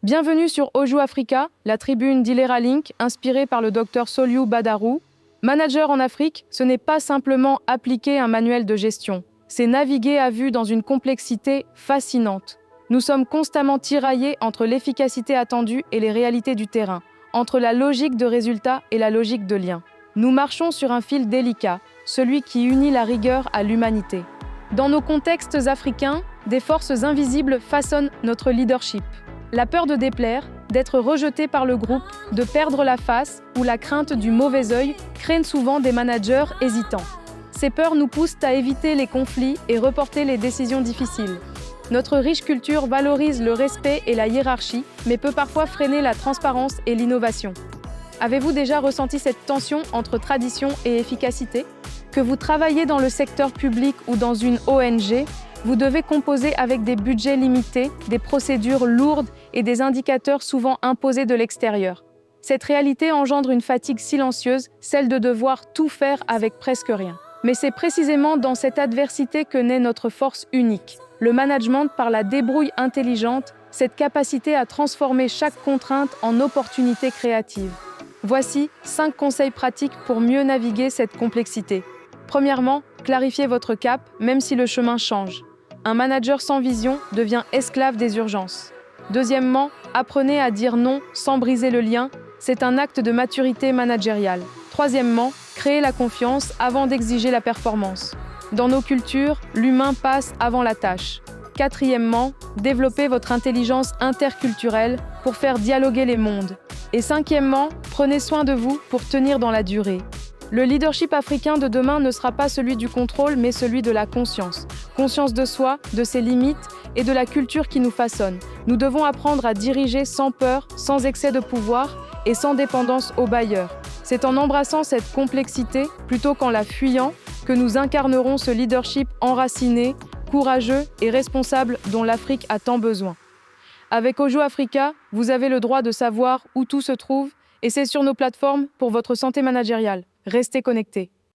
Bienvenue sur Ojo Africa, la tribune d'Ilera Link, inspirée par le Dr Soliou Badarou. Manager en Afrique, ce n'est pas simplement appliquer un manuel de gestion, c'est naviguer à vue dans une complexité fascinante. Nous sommes constamment tiraillés entre l'efficacité attendue et les réalités du terrain, entre la logique de résultat et la logique de lien. Nous marchons sur un fil délicat, celui qui unit la rigueur à l'humanité. Dans nos contextes africains, des forces invisibles façonnent notre leadership. La peur de déplaire, d'être rejeté par le groupe, de perdre la face ou la crainte du mauvais œil craignent souvent des managers hésitants. Ces peurs nous poussent à éviter les conflits et reporter les décisions difficiles. Notre riche culture valorise le respect et la hiérarchie, mais peut parfois freiner la transparence et l'innovation. Avez-vous déjà ressenti cette tension entre tradition et efficacité? Que vous travaillez dans le secteur public ou dans une ONG, vous devez composer avec des budgets limités, des procédures lourdes et des indicateurs souvent imposés de l'extérieur. Cette réalité engendre une fatigue silencieuse, celle de devoir tout faire avec presque rien. Mais c'est précisément dans cette adversité que naît notre force unique. Le management par la débrouille intelligente, cette capacité à transformer chaque contrainte en opportunité créative. Voici 5 conseils pratiques pour mieux naviguer cette complexité. Premièrement, clarifiez votre cap, même si le chemin change. Un manager sans vision devient esclave des urgences. Deuxièmement, apprenez à dire non sans briser le lien. C'est un acte de maturité managériale. Troisièmement, créez la confiance avant d'exiger la performance. Dans nos cultures, l'humain passe avant la tâche. Quatrièmement, développez votre intelligence interculturelle pour faire dialoguer les mondes. Et cinquièmement, prenez soin de vous pour tenir dans la durée. Le leadership africain de demain ne sera pas celui du contrôle, mais celui de la conscience. Conscience de soi, de ses limites et de la culture qui nous façonne. Nous devons apprendre à diriger sans peur, sans excès de pouvoir et sans dépendance aux bailleurs. C'est en embrassant cette complexité, plutôt qu'en la fuyant, que nous incarnerons ce leadership enraciné, courageux et responsable dont l'Afrique a tant besoin. Avec Ojo Africa, vous avez le droit de savoir où tout se trouve et c'est sur nos plateformes pour votre santé managériale. Restez connectés.